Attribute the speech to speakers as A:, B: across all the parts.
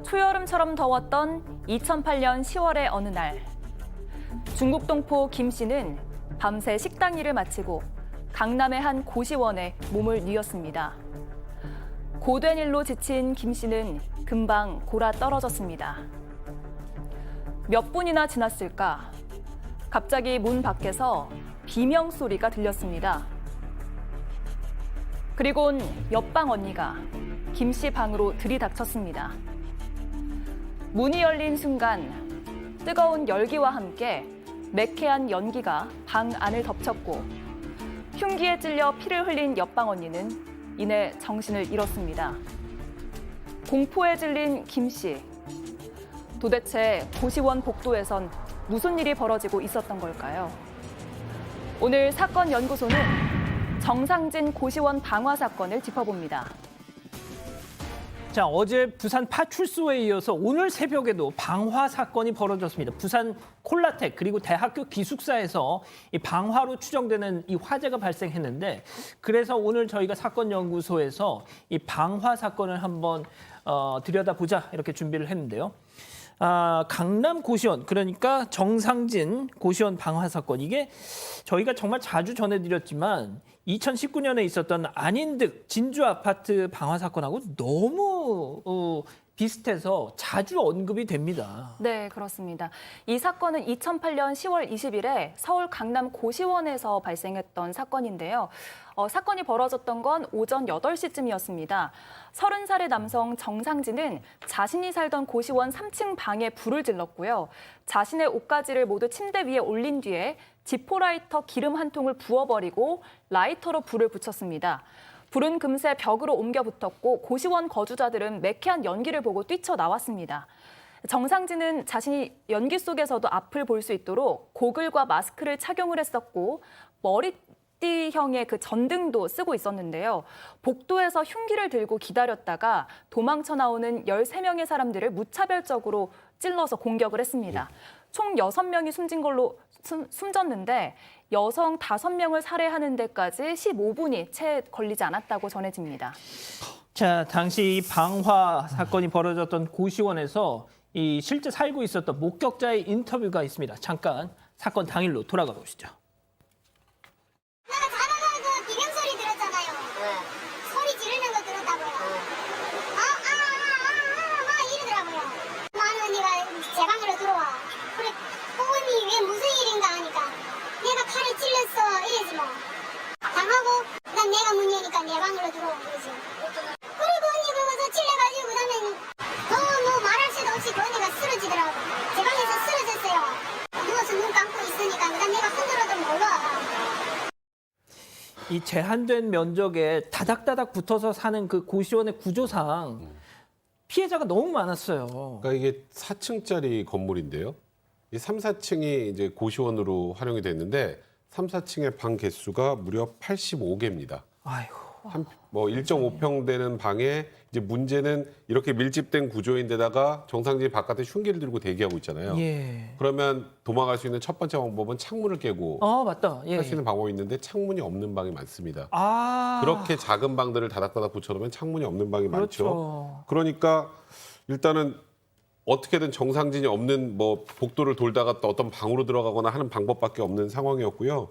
A: 초여름처럼 더웠던 2008년 10월의 어느 날, 중국 동포 김 씨는 밤새 식당 일을 마치고 강남의 한 고시원에 몸을 뉘었습니다. 고된 일로 지친 김 씨는 금방 골아 떨어졌습니다. 몇 분이나 지났을까? 갑자기 문 밖에서 비명 소리가 들렸습니다. 그리곤 옆방 언니가 김 씨 방으로 들이닥쳤습니다. 문이 열린 순간 뜨거운 열기와 함께 매캐한 연기가 방 안을 덮쳤고 흉기에 찔려 피를 흘린 옆방 언니는 이내 정신을 잃었습니다. 공포에 질린 김 씨. 도대체 고시원 복도에선 무슨 일이 벌어지고 있었던 걸까요? 오늘 사건 연구소는 정상진 고시원 방화 사건을 짚어봅니다.
B: 자, 어제 부산 파출소에 이어서 오늘 새벽에도 방화 사건이 벌어졌습니다. 부산 콜라텍 그리고 대학교 기숙사에서 이 방화로 추정되는 이 화재가 발생했는데, 그래서 오늘 저희가 사건 연구소에서 이 방화 사건을 한번 들여다보자 이렇게 준비를 했는데요. 강남 고시원, 그러니까 정상진 고시원 방화 사건, 이게 저희가 정말 자주 전해드렸지만 2019년에 있었던 안인득 진주 아파트 방화 사건하고 너무 비슷해서 자주 언급이 됩니다.
A: 네, 그렇습니다. 이 사건은 2008년 10월 20일에 서울 강남 고시원에서 발생했던 사건인데요. 사건이 벌어졌던 건 오전 8시쯤이었습니다. 30살의 남성 정상진은 자신이 살던 고시원 3층 방에 불을 질렀고요. 자신의 옷가지를 모두 침대 위에 올린 뒤에 지포라이터 기름 한 통을 부어버리고 라이터로 불을 붙였습니다. 불은 금세 벽으로 옮겨 붙었고 고시원 거주자들은 매캐한 연기를 보고 뛰쳐나왔습니다. 정상진은 자신이 연기 속에서도 앞을 볼 수 있도록 고글과 마스크를 착용을 했었고 머리띠형의 그 전등도 쓰고 있었는데요. 복도에서 흉기를 들고 기다렸다가 도망쳐 나오는 13명의 사람들을 무차별적으로 찔러서 공격을 했습니다. 총 6명이 숨졌는데 여성 5명을 살해하는 데까지 15분이 채 걸리지 않았다고 전해집니다.
B: 자, 당시 방화 사건이 벌어졌던 고시원에서 이 실제 살고 있었던 목격자의 인터뷰가 있습니다. 잠깐 사건 당일로 돌아가 보시죠.
C: 내가 자다가 그 비명 소리 들었잖아요. 소리 지르는 거 들었다고요. 막 이러더라고요. 많은 언니가 제 방으로 들어와. 그래, 언니 왜 무슨 일인가 하니까 내가 팔을 찔렸어 이러지 뭐. 당하고 난 내가 문 여니까 내 방으로 들어온 거지. 그리고 언니 그거서 찔려가지고 그다음에 뭐 말할 수도 없이 그 언니가 쓰러지더라고. 제 방에서 쓰러졌어요. 누워서 눈 감고 있으니까 그다음 내가 흔들어도 몰라.
B: 이 제한된 면적에 다닥다닥 붙어서 사는 그 고시원의 구조상 피해자가 너무 많았어요.
D: 그러니까 이게 4층짜리 건물인데요. 이 3, 4층이 이제 고시원으로 활용이 됐는데 3, 4층의 방 개수가 무려 85개입니다.
B: 아이고.
D: 뭐 1.5평 되는 방에 이제 문제는 이렇게 밀집된 구조인데다가 정상진이 바깥에 흉기를 들고 대기하고 있잖아요.
B: 예.
D: 그러면 도망갈 수 있는 첫 번째 방법은 창문을 깨고
B: 맞다. 예.
D: 할 수 있는 방법이 있는데 창문이 없는 방이 많습니다.
B: 아.
D: 그렇게 작은 방들을 다닥다닥 붙여놓으면 창문이 없는 방이 많죠.
B: 그렇죠.
D: 그러니까 일단은 어떻게든 정상진이 없는 뭐 복도를 돌다가 또 어떤 방으로 들어가거나 하는 방법밖에 없는 상황이었고요.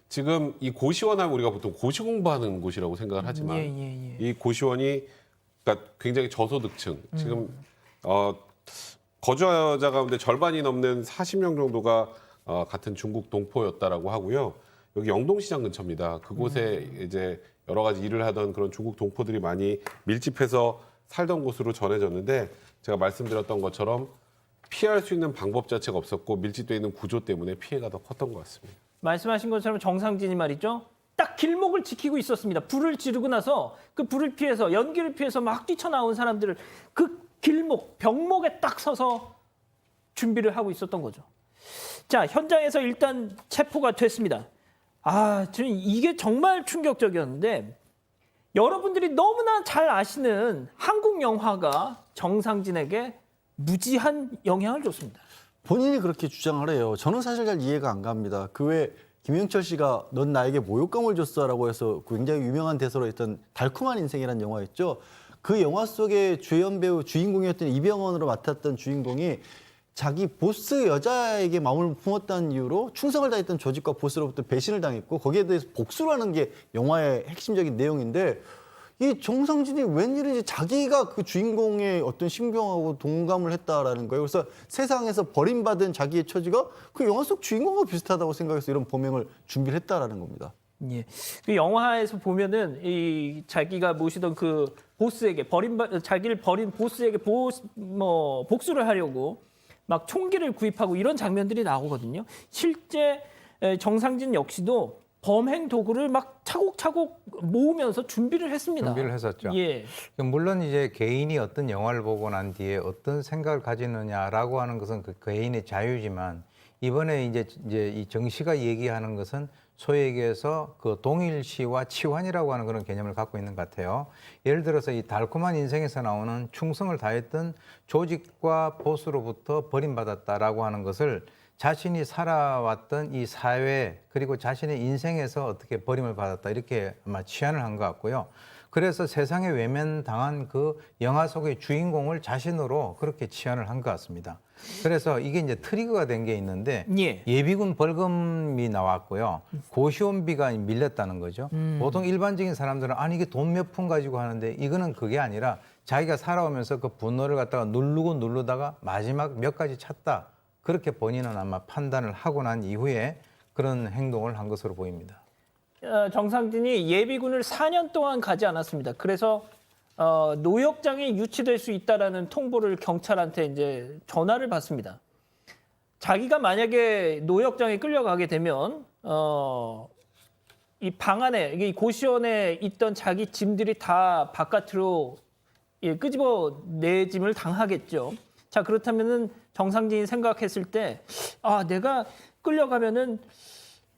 D: 지금 이 고시원하면 우리가 보통 고시 공부하는 곳이라고 생각을 하지만 이 고시원이 그러니까 굉장히 저소득층, 지금 거주자 가운데 절반이 넘는 40명 정도가 같은 중국 동포였다라고 하고요. 여기 영동시장 근처입니다. 그곳에 이제 여러 가지 일을 하던 그런 중국 동포들이 많이 밀집해서 살던 곳으로 전해졌는데, 제가 말씀드렸던 것처럼 피할 수 있는 방법 자체가 없었고 밀집되어 있는 구조 때문에 피해가 더 컸던 것 같습니다.
B: 말씀하신 것처럼 정상진이 말이죠. 딱 길목을 지키고 있었습니다. 불을 지르고 나서 그 불을 피해서 연기를 피해서 막 뛰쳐나온 사람들을 그 길목, 벽목에 딱 서서 준비를 하고 있었던 거죠. 자, 현장에서 일단 체포가 됐습니다. 저는 이게 정말 충격적이었는데, 여러분들이 너무나 잘 아시는 한국 영화가 정상진에게 무지한 영향을 줬습니다.
E: 본인이 그렇게 주장을 해요. 저는 사실 잘 이해가 안 갑니다. 그 외 김영철 씨가 넌 나에게 모욕감을 줬어라고 해서 굉장히 유명한 대사로 했던 달콤한 인생이라는 영화였죠. 그 영화 속의 주연 배우 주인공이었던 이병헌으로 맡았던 주인공이 자기 보스 여자에게 마음을 품었다는 이유로 충성을 다했던 조직과 보스로부터 배신을 당했고 거기에 대해서 복수를 하는 게 영화의 핵심적인 내용인데 이 정상진이 웬일인지 자기가 그 주인공의 어떤 심경하고 동감을 했다라는 거예요. 그래서 세상에서 버림받은 자기의 처지가 그 영화 속 주인공과 비슷하다고 생각해서 이런 범행을 준비를 했다라는 겁니다.
B: 예. 그 영화에서 보면은 이 자기가 모시던 그 보스에게 자기를 버린 보스에게 복수를 하려고 막 총기를 구입하고 이런 장면들이 나오거든요. 실제 정상진 역시도 범행 도구를 막 차곡차곡 모으면서 준비를 했습니다.
F: 준비를 했었죠.
B: 예.
F: 물론 이제 개인이 어떤 영화를 보고 난 뒤에 어떤 생각을 가지느냐라고 하는 것은 그 개인의 자유지만 이번에 이제 이 정 씨가 얘기하는 것은 소위 얘기해서 그 동일시와 치환이라고 하는 그런 개념을 갖고 있는 것 같아요. 예를 들어서 이 달콤한 인생에서 나오는 충성을 다했던 조직과 보스로부터 버림받았다라고 하는 것을 자신이 살아왔던 이 사회 그리고 자신의 인생에서 어떻게 버림을 받았다 이렇게 아마 치환을 한 것 같고요. 그래서 세상에 외면당한 그 영화 속의 주인공을 자신으로 그렇게 치환을 한 것 같습니다. 그래서 이게 이제 트리거가 된 게 있는데
B: 예.
F: 예비군 벌금이 나왔고요. 고시원비가 밀렸다는 거죠. 보통 일반적인 사람들은 아니 이게 돈 몇 푼 가지고 하는데 이거는 그게 아니라 자기가 살아오면서 그 분노를 갖다가 누르다가 마지막 몇 가지 찾다. 그렇게 본인은 아마 판단을 하고 난 이후에 그런 행동을 한 것으로 보입니다.
B: 정상진이 예비군을 4년 동안 가지 않았습니다. 그래서 노역장에 유치될 수 있다라는 통보를 경찰한테 이제 전화를 받습니다. 자기가 만약에 노역장에 끌려가게 되면 이 방 안에 이 고시원에 있던 자기 짐들이 다 바깥으로 끄집어 내짐을 당하겠죠. 자, 그렇다면은 정상진이 생각했을 때 내가 끌려가면은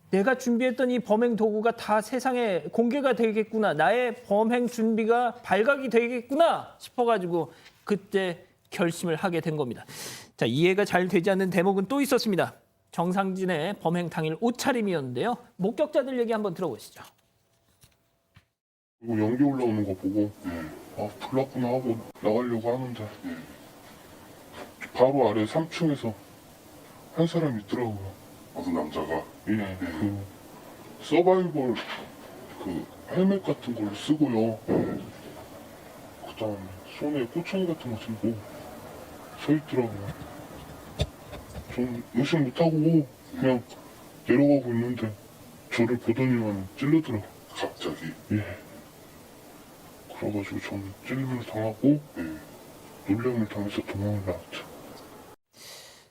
B: 내가 준비했던 이 범행 도구가 다 세상에 공개가 되겠구나. 나의 범행 준비가 발각이 되겠구나 싶어가지고 그때 결심을 하게 된 겁니다. 자, 이해가 잘 되지 않는 대목은 또 있었습니다. 정상진의 범행 당일 옷차림이었는데요. 목격자들 얘기 한번 들어보시죠.
G: 그리고 연기 올라오는 거 보고 불났구나 하고 나가려고 하는데 바로 아래 3층에서 한 사람이 있더라고요.
H: 어떤 남자가?
G: 예, 그 서바이벌 그 헬멧 같은 걸 쓰고요. 그다음 손에 꼬챙이 같은 거 들고 서 있더라고요. 좀 의심 못하고 그냥 내려가고 있는데 저를 보더니만 찔르더라고요.
H: 갑자기?
G: 예. 그래가지고 저는 찔림을 당하고 놀림을 당해서 도망을 나왔죠.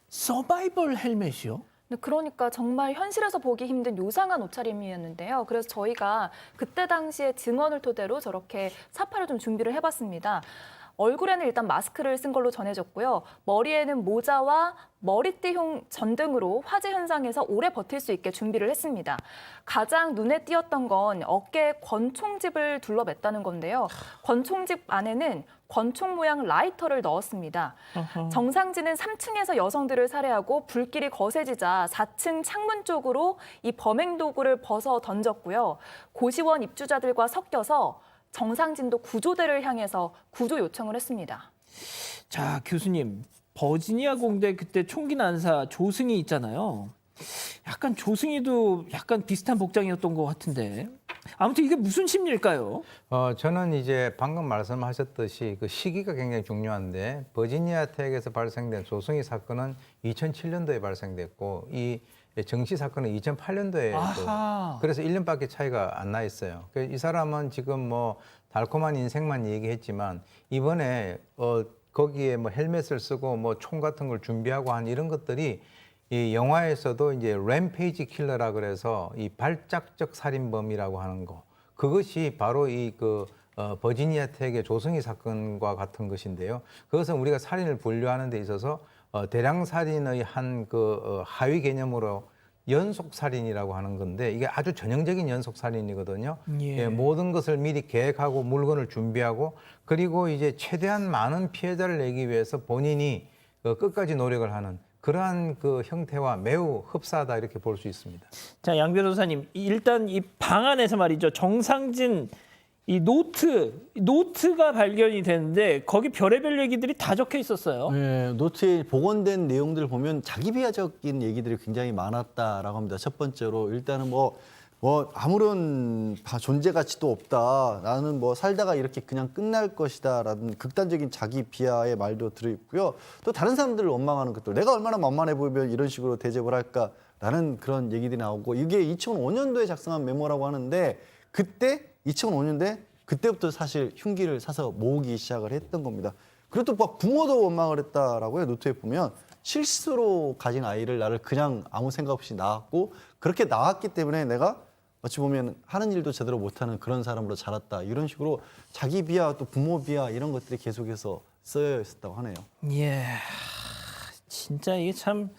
B: 서바이벌 헬멧이요?
A: 네, 그러니까 정말 현실에서 보기 힘든 요상한 옷차림이었는데요. 그래서 저희가 그때 당시의 증언을 토대로 저렇게 사파를 좀 준비를 해봤습니다. 얼굴에는 일단 마스크를 쓴 걸로 전해졌고요. 머리에는 모자와 머리띠용 전등으로 화재 현상에서 오래 버틸 수 있게 준비를 했습니다. 가장 눈에 띄었던 건 어깨에 권총집을 둘러맸다는 건데요. 권총집 안에는 권총 모양 라이터를 넣었습니다. 정상진은 3층에서 여성들을 살해하고 불길이 거세지자 4층 창문 쪽으로 이 범행 도구를 벗어 던졌고요. 고시원 입주자들과 섞여서 정상진도 구조대를 향해서 구조 요청을 했습니다.
B: 자, 교수님. 버지니아 공대 그때 총기 난사 조승희 있잖아요. 약간 조승희도 약간 비슷한 복장이었던 것 같은데. 아무튼 이게 무슨 심리일까요?
F: 저는 이제 방금 말씀하셨듯이 그 시기가 굉장히 중요한데 버지니아 택에서 발생된 조승희 사건은 2007년도에 발생됐고 이 정씨 사건은 2008년도에 그래서 1년밖에 차이가 안 나 있어요. 이 사람은 지금 뭐 달콤한 인생만 얘기했지만 이번에 거기에 뭐 헬멧을 쓰고 뭐 총 같은 걸 준비하고 한 이런 것들이 이 영화에서도 이제 램페이지 킬러라 그래서 이 발작적 살인범이라고 하는 거 그것이 바로 이 버지니아 택의 조승희 사건과 같은 것인데요. 그것은 우리가 살인을 분류하는 데 있어서 대량 살인의 한 하위 개념으로 연속 살인이라고 하는 건데 이게 아주 전형적인 연속 살인이거든요.
B: 예.
F: 모든 것을 미리 계획하고 물건을 준비하고 그리고 이제 최대한 많은 피해자를 내기 위해서 본인이 끝까지 노력을 하는 그러한 그 형태와 매우 흡사하다 이렇게 볼 수 있습니다.
B: 자, 양 변호사님. 일단 이 방 안에서 말이죠. 정상진 이 노트가 발견이 되는데 거기 별의별 얘기들이 다 적혀 있었어요.
E: 네, 노트에 복원된 내용들을 보면 자기 비하적인 얘기들이 굉장히 많았다라고 합니다. 첫 번째로 일단은 뭐 아무런 존재 가치도 없다. 나는 뭐 살다가 이렇게 그냥 끝날 것이다라는 극단적인 자기 비하의 말도 들어있고요. 또 다른 사람들을 원망하는 것들. 내가 얼마나 만만해 보이면 이런 식으로 대접을 할까라는 그런 얘기들이 나오고 이게 2005년도에 작성한 메모라고 하는데 그때 2005년도에 그때부터 사실 흉기를 사서 모으기 시작을 했던 겁니다. 그리고 또 막 부모도 원망을 했다라고요. 노트에 보면 실수로 가진 아이를 나를 그냥 아무 생각 없이 낳았고 그렇게 낳았기 때문에 내가 어찌 보면 하는 일도 제대로 못하는 그런 사람으로 자랐다. 이런 식으로 자기 비하 또 부모 비하 이런 것들이 계속해서 쓰여 있었다고 하네요.
B: 예, 진짜 이게 참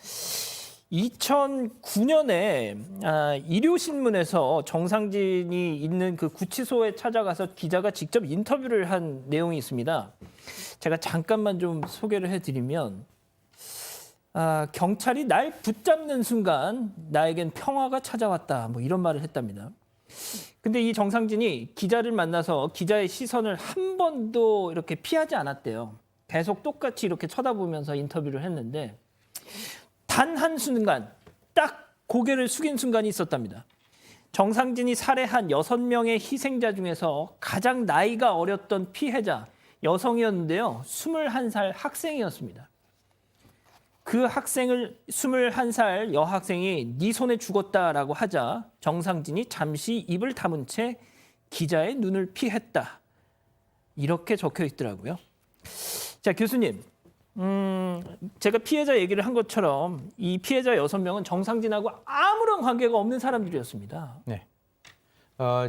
B: 2009년에 일요신문에서 정상진이 있는 그 구치소에 찾아가서 기자가 직접 인터뷰를 한 내용이 있습니다. 제가 잠깐만 좀 소개를 해드리면 경찰이 날 붙잡는 순간 나에겐 평화가 찾아왔다. 뭐 이런 말을 했답니다. 근데 이 정상진이 기자를 만나서 기자의 시선을 한 번도 이렇게 피하지 않았대요. 계속 똑같이 이렇게 쳐다보면서 인터뷰를 했는데 단 한순간 딱 고개를 숙인 순간이 있었답니다. 정상진이 살해한 6명의 희생자 중에서 가장 나이가 어렸던 피해자 여성이었는데요. 21살 학생이었습니다. 그 학생을 21살 여학생이 네 손에 죽었다라고 하자 정상진이 잠시 입을 다문 채 기자의 눈을 피했다. 이렇게 적혀 있더라고요. 자, 교수님. 제가 피해자 얘기를 한 것처럼 이 피해자 6명은 정상진하고 아무런 관계가 없는 사람들이었습니다.
F: 네.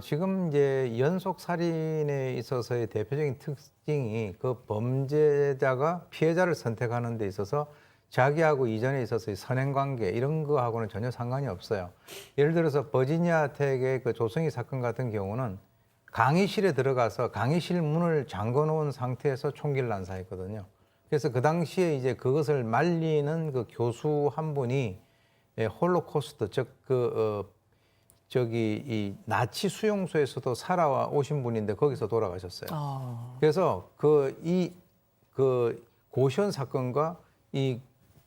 F: 지금 이제 연속 살인에 있어서의 대표적인 특징이 그 범죄자가 피해자를 선택하는 데 있어서 자기하고 이전에 있어서의 선행 관계 이런 거하고는 전혀 상관이 없어요. 예를 들어서 버지니아 텍의 그 조승희 사건 같은 경우는 강의실에 들어가서 강의실 문을 잠궈 놓은 상태에서 총기를 난사했거든요. 그래서 그 당시에 이제 그것을 말리는 그 교수 한 분이 홀로코스트 이 나치 수용소에서도 살아오신 분인데 거기서 돌아가셨어요. 그래서 그 고시원 사건과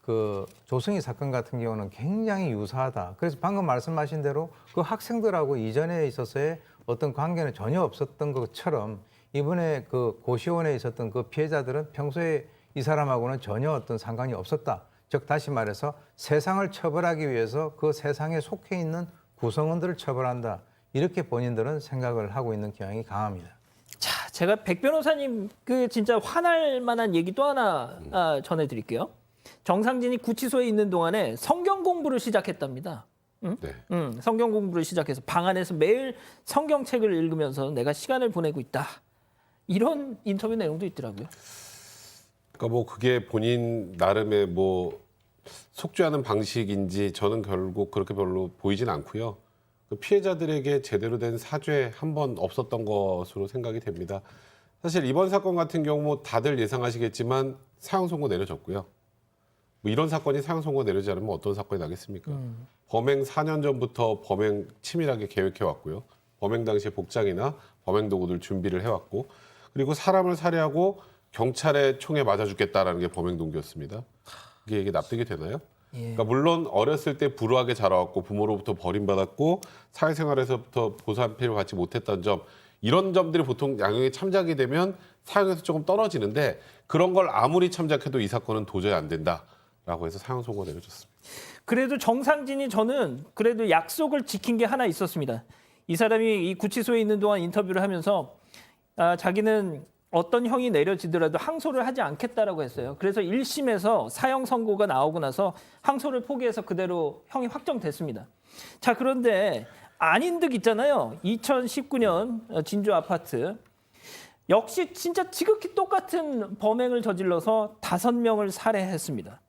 F: 그 조승희 사건 같은 경우는 굉장히 유사하다. 그래서 방금 말씀하신 대로 그 학생들하고 이전에 있어서의 어떤 관계는 전혀 없었던 것처럼 이번에 그 고시원에 있었던 그 피해자들은 평소에 이 사람하고는 전혀 어떤 상관이 없었다. 즉 다시 말해서 세상을 처벌하기 위해서 그 세상에 속해 있는 구성원들을 처벌한다. 이렇게 본인들은 생각을 하고 있는 경향이 강합니다.
B: 자, 제가 백 변호사님 그 진짜 화날 만한 얘기 또 하나 전해드릴게요. 정상진이 구치소에 있는 동안에 성경 공부를 시작했답니다. 응?
D: 네.
B: 성경 공부를 시작해서 방 안에서 매일 성경책을 읽으면서 내가 시간을 보내고 있다. 이런 인터뷰 내용도 있더라고요.
D: 그러니까 뭐 그게 본인 나름의 뭐 속죄하는 방식인지 저는 결국 그렇게 별로 보이진 않고요. 그 피해자들에게 제대로 된 사죄 한 번 없었던 것으로 생각이 됩니다. 사실 이번 사건 같은 경우 뭐 다들 예상하시겠지만 사형 선고 내려졌고요. 뭐 이런 사건이 사형 선고 내려지지 않으면 어떤 사건이 나겠습니까? 범행 4년 전부터 범행 치밀하게 계획해 왔고요. 범행 당시에 복장이나 범행 도구들 준비를 해왔고, 그리고 사람을 살해하고 경찰의 총에 맞아 죽겠다라는 게 범행 동기였습니다. 이게 납득이 되나요? 그러니까 물론 어렸을 때 불우하게 자라왔고 부모로부터 버림받았고 사회생활에서부터 보상 필요를 받지 못했던 점, 이런 점들이 보통 양형에 참작이 되면 사형에서 조금 떨어지는데 그런 걸 아무리 참작해도 이 사건은 도저히 안 된다라고 해서 사형 선고 내려졌습니다.
B: 그래도 정상진이 저는 그래도 약속을 지킨 게 하나 있었습니다. 이 사람이 이 구치소에 있는 동안 인터뷰를 하면서 자기는 어떤 형이 내려지더라도 항소를 하지 않겠다라고 했어요. 그래서 1심에서 사형 선고가 나오고 나서 항소를 포기해서 그대로 형이 확정됐습니다. 자, 그런데 아닌 듯 있잖아요. 2019년 진주 아파트. 역시 진짜 지극히 똑같은 범행을 저질러서 5명을 살해했습니다.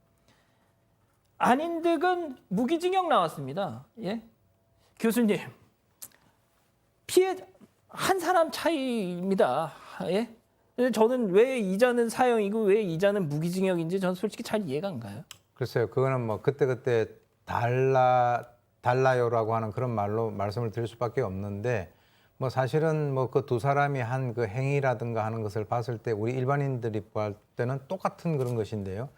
B: 아닌 듯은 무기징역 나왔습니다. 예? 교수님, 피해 한 사람 차이입니다. 예? 근데 저는 왜 이자는 사형이고 왜 이자는 무기징역인지 저는 솔직히 잘 이해가 안 가요.
F: 글쎄요, 그거는 뭐 그때그때 달라요라고 하는 그런 말로 말씀을 드릴 수밖에 없는데, 뭐 사실은 뭐 그 두 사람이 한 그 행위라든가 하는 것을 봤을 때 우리 일반인들이 볼 때는 똑같은 그런 것인데요.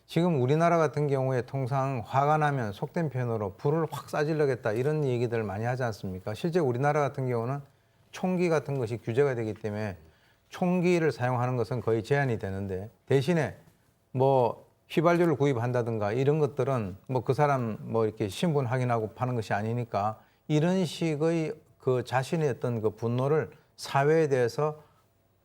F: 지금 우리나라 같은 경우에 통상 화가 나면 속된 표현으로 불을 확 쏴질러겠다 이런 얘기들 많이 하지 않습니까? 실제 우리나라 같은 경우는 총기 같은 것이 규제가 되기 때문에 총기를 사용하는 것은 거의 제한이 되는데 대신에 뭐 휘발유를 구입한다든가 이런 것들은 뭐 그 사람 뭐 이렇게 신분 확인하고 파는 것이 아니니까 이런 식의 그 자신의 어떤 그 분노를 사회에 대해서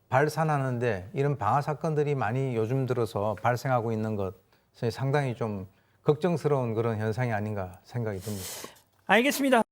F: 발산하는데 이런 방화 사건들이 많이 요즘 들어서 발생하고 있는 것이 상당히 좀 걱정스러운 그런 현상이 아닌가 생각이 듭니다.
B: 알겠습니다.